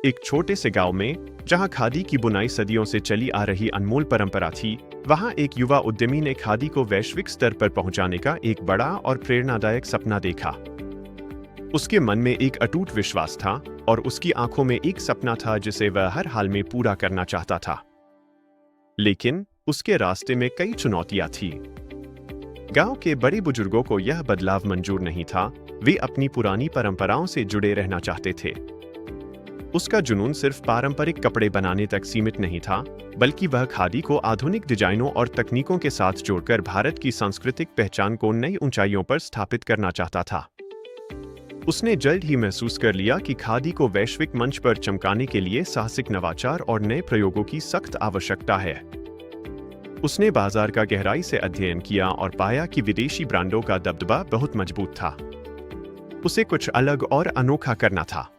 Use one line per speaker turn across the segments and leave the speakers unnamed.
एक छोटे से गांव में, जहां खादी की बुनाई सदियों से चली आ रही अनमोल परंपरा थी, वहां एक युवा उद्यमी ने खादी को वैश्विक स्तर पर पहुंचाने का एक बड़ा और प्रेरणादायक सपना देखा। उसके मन में एक अटूट विश्वास था और उसकी आंखों में एक सपना था जिसे वह हर हाल में पूरा करना चाहता था। लेकिन उसके रास्ते में कई चुनौतियां थीं। गांव के बड़े बुजुर्गों को यह बदलाव मंजूर नहीं था। वे अपनी पुरानी परंपराओं से जुड़े रहना चाहते थे। उसका जुनून सिर्फ पारंपरिक कपड़े बनाने तक सीमित नहीं था, बल्कि वह खादी को आधुनिक डिजाइनों और तकनीकों के साथ जोड़कर भारत की सांस्कृतिक पहचान को नई ऊंचाइयों पर स्थापित करना चाहता था। उसने जल्द ही महसूस कर लिया कि खादी को वैश्विक मंच पर चमकाने के लिए साहसिक नवाचार और नए प्रयोगों की सख्त आवश्यकता है। उसने बाजार का गहराई से अध्ययन किया और पाया कि विदेशी ब्रांडों का दबदबा बहुत मजबूत था। उसे कुछ अलग और अनोखा करना था।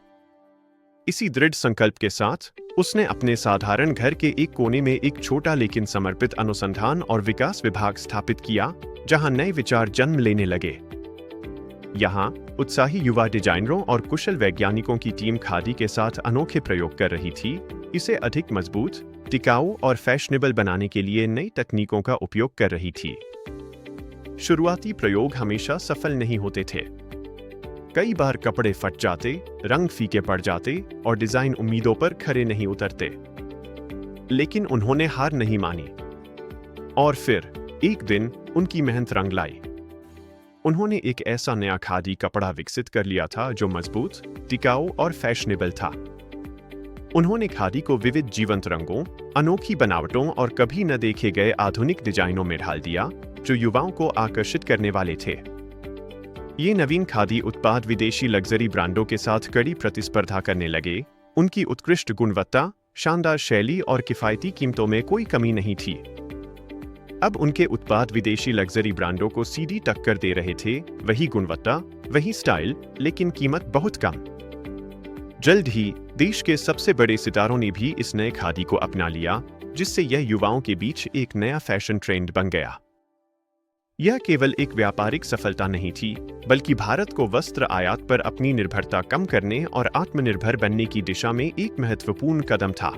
इसी दृढ़ संकल्प के साथ उसने अपने साधारण घर के एक कोने में एक छोटा लेकिन समर्पित अनुसंधान और विकास विभाग स्थापित किया, जहां नए विचार जन्म लेने लगे। यहां उत्साही युवा डिजाइनरों और कुशल वैज्ञानिकों की टीम खादी के साथ अनोखे प्रयोग कर रही थी, इसे अधिक मजबूत, टिकाऊ और फैशनेबल बनाने के लिए नई तकनीकों का उपयोग कर रही थी। शुरुआती प्रयोग हमेशा सफल नहीं होते थे। कई बार कपड़े फट जाते, रंग फीके पड़ जाते और डिजाइन उम्मीदों पर खरे नहीं उतरते। लेकिन उन्होंने हार नहीं मानी। और फिर एक दिन उनकी मेहनत रंग लाई। उन्होंने एक ऐसा नया खादी कपड़ा विकसित कर लिया था जो मजबूत, टिकाऊ और फैशनेबल था। उन्होंने खादी को विविध जीवंत रंगों, अनोखी बनावटों और कभी न देखे गए आधुनिक डिजाइनों में ढाल दिया, जो युवाओं को आकर्षित करने वाले थे। ये नवीन खादी उत्पाद विदेशी लग्जरी ब्रांडों के साथ कड़ी प्रतिस्पर्धा करने लगे। उनकी उत्कृष्ट गुणवत्ता, शानदार शैली और किफायती कीमतों में कोई कमी नहीं थी। अब उनके उत्पाद विदेशी लग्जरी ब्रांडों को सीधी टक्कर दे रहे थे। वही गुणवत्ता, वही स्टाइल, लेकिन कीमत बहुत कम। जल्द ही देश के सबसे बड़े सितारों ने भी इस नए खादी को अपना लिया, जिससे यह युवाओं के बीच एक नया फैशन ट्रेंड बन गया। यह केवल एक व्यापारिक सफलता नहीं थी, बल्कि भारत को वस्त्र आयात पर अपनी निर्भरता कम करने और आत्मनिर्भर बनने की दिशा में एक महत्वपूर्ण कदम था।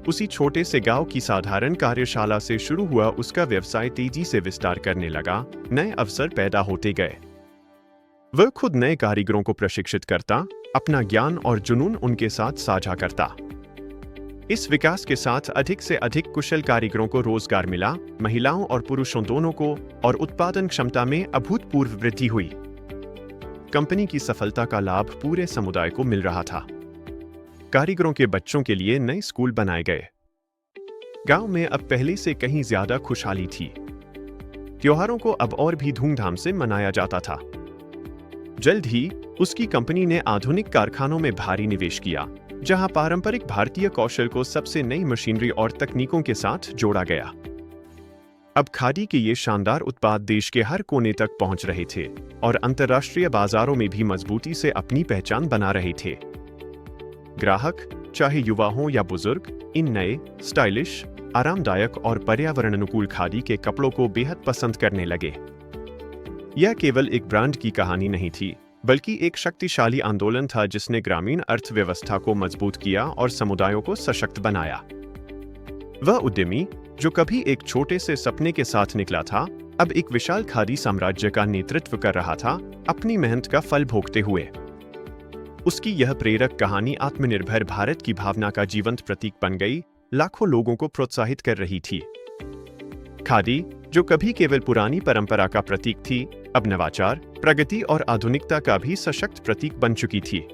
उसी छोटे से गांव की साधारण कार्यशाला से शुरू हुआ उसका व्यवसाय तेजी से विस्तार करने लगा। नए अवसर पैदा होते गए। वह खुद नए कारीगरों को प्रशिक्षित करता, अपना ज्ञान और जुनून उनके साथ साझा करता। इस विकास के साथ अधिक से अधिक कुशल कारीगरों को रोजगार मिला, महिलाओं और पुरुषों दोनों को, और उत्पादन क्षमता में अभूतपूर्व वृद्धि हुई। कंपनी की सफलता का लाभ पूरे समुदाय को मिल रहा था। कारीगरों के बच्चों के लिए नए स्कूल बनाए गए। गांव में अब पहले से कहीं ज्यादा खुशहाली थी। त्योहारों को अब और भी धूमधाम से मनाया जाता था। जल्द ही उसकी कंपनी ने आधुनिक कारखानों में भारी निवेश किया, जहां पारंपरिक भारतीय कौशल को सबसे नई मशीनरी और तकनीकों के साथ जोड़ा गया। अब खादी के ये शानदार उत्पाद देश के हर कोने तक पहुंच रहे थे और अंतर्राष्ट्रीय बाजारों में भी मजबूती से अपनी पहचान बना रहे थे। ग्राहक, चाहे युवा हो या बुजुर्ग, इन नए, स्टाइलिश, आरामदायक और पर्यावरण अनुकूल खादी के कपड़ों को बेहद पसंद करने लगे। यह केवल एक ब्रांड की कहानी नहीं थी, बल्कि एक शक्तिशाली आंदोलन था जिसने ग्रामीण अर्थव्यवस्था को मजबूत किया और समुदायों को सशक्त बनाया। वह उद्यमी, जो कभी एक छोटे से सपने के साथ निकला था, अब एक विशाल खादी साम्राज्य का नेतृत्व कर रहा था, अपनी मेहनत का फल भोगते हुए। उसकी यह प्रेरक कहानी आत्मनिर्भर भारत की भावना का जीवंत प्रतीक बन गई, लाखों लोगों को प्रोत्साहित कर रही थी। खादी, जो कभी केवल पुरानी परंपरा का प्रतीक थी, अब नवाचार, प्रगति और आधुनिकता का भी सशक्त प्रतीक बन चुकी थी।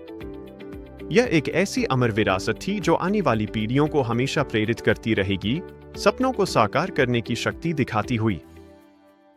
यह एक ऐसी अमर विरासत थी जो आने वाली पीढ़ियों को हमेशा प्रेरित करती रहेगी, सपनों को साकार करने की शक्ति दिखाती हुई।